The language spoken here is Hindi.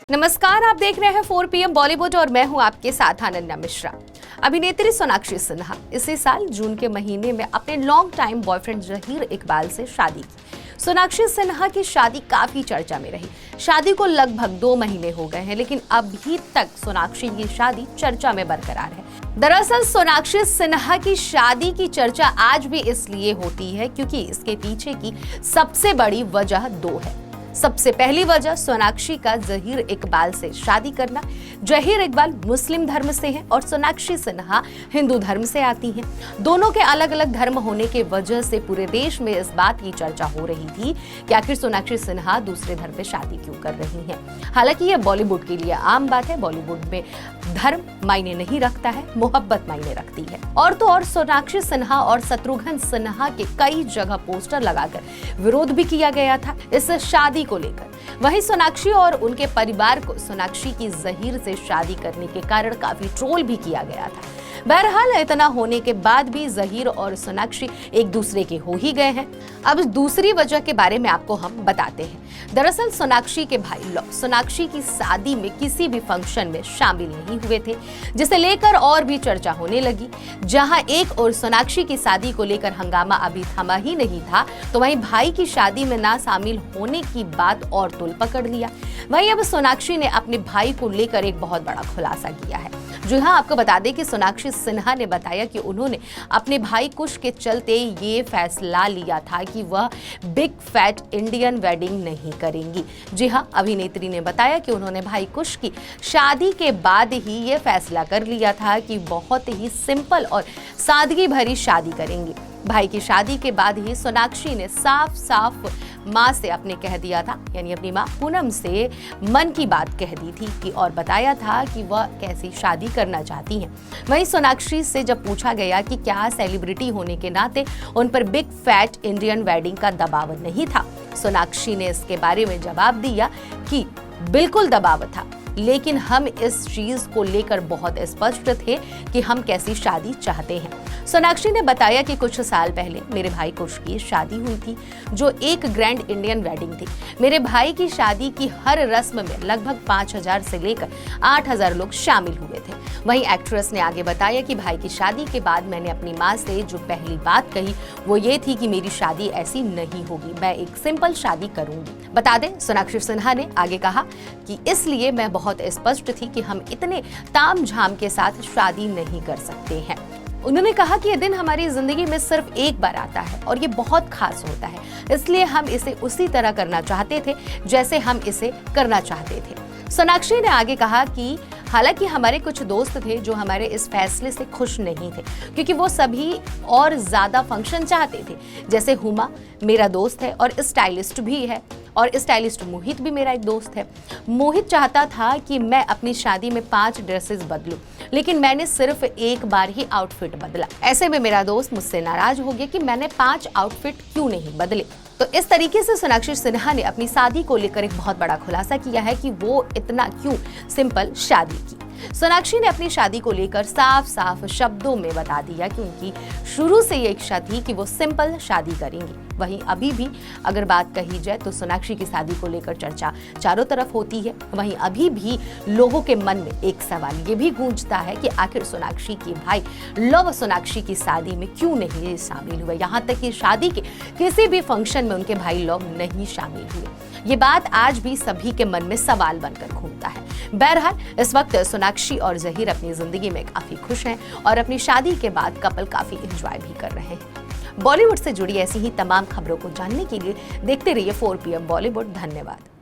नमस्कार, आप देख रहे हैं 4 PM बॉलीवुड और मैं हूं आपके साथ अनन्या मिश्रा। अभिनेत्री सोनाक्षी सिन्हा इसी साल जून के महीने में अपने long time boyfriend Zaheer Iqbal से शादी की। सोनाक्षी सिन्हा की शादी काफी चर्चा में रही। शादी को लगभग 2 महीने हो गए हैं, लेकिन अभी तक सोनाक्षी की शादी चर्चा में बरकरार है। दरअसल सोनाक्षी सिन्हा की शादी की चर्चा आज भी इसलिए होती है क्योंकि इसके पीछे की सबसे बड़ी वजह 2 है। सबसे पहली वजह सोनाक्षी का जहीर इकबाल से शादी करना। जहीर इकबाल मुस्लिम धर्म से हैं और सोनाक्षी सिन्हा हिंदू धर्म से आती हैं। दोनों के अलग अलग धर्म होने के वजह से पूरे देश में इस बात की चर्चा हो रही थी कि आखिर सोनाक्षी सिन्हा दूसरे धर्म पे शादी क्यों कर रही हैं। हालांकि यह बॉलीवुड के लिए आम बात है। बॉलीवुड में धर्म मायने नहीं रखता है, मोहब्बत मायने रखती है। और तो और सोनाक्षी सिन्हा और शत्रुघ्न सिन्हा के कई जगह पोस्टर लगाकर विरोध भी किया गया था इस शादी को लेकर। वहीं सोनाक्षी और उनके परिवार को सोनाक्षी की जहीर से शादी करने के कारण काफी ट्रोल भी किया गया था। बहरहाल इतना होने के बाद भी जहीर और सोनाक्षी एक दूसरे के हो ही गए हैं। अब दूसरी वजह के बारे में आपको हम बताते हैं। दरअसल सोनाक्षी के भाई लोग सोनाक्षी की शादी में किसी भी फंक्शन में शामिल नहीं हुए थे, जिसे लेकर और भी चर्चा होने लगी। जहां एक और सोनाक्षी की शादी को लेकर हंगामा अभी थमा ही नहीं था, तो वहीं भाई की शादी में ना शामिल होने की बात और तूल पकड़ लिया। वहीं अब सोनाक्षी ने अपने भाई को लेकर एक बहुत बड़ा खुलासा किया है। जी हाँ, आपको बता दें कि सोनाक्षी सिन्हा ने बताया कि उन्होंने अपने भाई कुश के चलते ये फैसला लिया था कि वह बिग फैट इंडियन वेडिंग नहीं करेंगी। जी हाँ, अभिनेत्री ने बताया कि उन्होंने भाई कुश की शादी के बाद ही ये फैसला कर लिया था कि बहुत ही सिंपल और सादगी भरी शादी करेंगी। भाई की शादी के बाद ही सोनाक्षी ने साफ साफ माँ से अपने कह दिया था, यानी अपनी माँ पूनम से मन की बात कह दी थी कि और बताया था कि वह कैसी शादी करना चाहती हैं। वहीं सोनाक्षी से जब पूछा गया कि क्या सेलिब्रिटी होने के नाते उन पर बिग फैट इंडियन वेडिंग का दबाव नहीं था, सोनाक्षी ने इसके बारे में जवाब दिया कि बिल्कुल दबाव था, लेकिन हम इस चीज को लेकर बहुत स्पष्ट थे कि हम कैसी शादी चाहते हैं। सोनाक्षी ने बताया कि कुछ साल पहले मेरे भाई कुश की शादी हुई थी, जो एक ग्रैंड इंडियन वेडिंग थी। मेरे भाई की शादी की हर रस्म में लगभग 5000 से लेकर 8000 लोग शामिल हुए थे। वहीं एक्ट्रेस ने आगे बताया कि भाई की शादी के बाद मैंने अपनी माँ से जो पहली बात कही वो ये थी कि मेरी शादी ऐसी नहीं होगी, मैं एक सिंपल शादी करूंगी। बता दें, सोनाक्षी सिन्हा ने आगे कहा कि इसलिए मैं बहुत स्पष्ट थी कि हम इतने तामझाम के साथ शादी नहीं कर सकते हैं। उन्होंने कहा कि यह दिन हमारी जिंदगी में सिर्फ एक बार आता है और ये बहुत खास होता है, इसलिए हम इसे उसी तरह करना चाहते थे जैसे हम इसे करना चाहते थे। सोनाक्षी ने आगे कहा कि हालांकि हमारे कुछ दोस्त थे जो हमारे इस फैसले से खुश नहीं थे, क्योंकि वो सभी और ज्यादा फंक्शन चाहते थे। जैसे हुमा मेरा दोस्त है और स्टाइलिस्ट भी है, और स्टाइलिस्ट मोहित भी मेरा एक दोस्त है। मोहित चाहता था कि मैं अपनी शादी में 5 ड्रेसेस बदलूं, लेकिन मैंने सिर्फ एक बार ही आउटफिट बदला। ऐसे में मेरा दोस्त मुझसे नाराज हो गया कि मैंने 5 आउटफिट क्यों नहीं बदले। तो इस तरीके से सोनाक्षी सिन्हा ने अपनी शादी को लेकर एक बहुत बड़ा खुलासा किया है कि वो इतना क्यों सिंपल शादी की। सोनाक्षी ने अपनी शादी को लेकर साफ साफ शब्दों में बता दिया कि उनकी शुरू से ये इच्छा थी कि वो सिंपल शादी करेंगी। वहीं अभी भी अगर बात कही जाए तो सोनाक्षी की शादी को लेकर चर्चा चारों तरफ होती है। वहीं अभी भी लोगों के मन में एक सवाल ये भी गूंजता है कि आखिर सोनाक्षी के भाई लव सोनाक्षी की शादी में क्यों नहीं शामिल हुए। यहाँ तक कि शादी के किसी भी फंक्शन में उनके भाई लव नहीं शामिल हुए। ये बात आज भी सभी के मन में सवाल बनकर घूमता है। बहरहाल इस वक्त सोनाक्षी और जहीर अपनी जिंदगी में काफी खुश हैं और अपनी शादी के बाद कपल काफी एंजॉय भी कर रहे हैं। बॉलीवुड से जुड़ी ऐसी ही तमाम खबरों को जानने के लिए देखते रहिए 4 PM बॉलीवुड। धन्यवाद।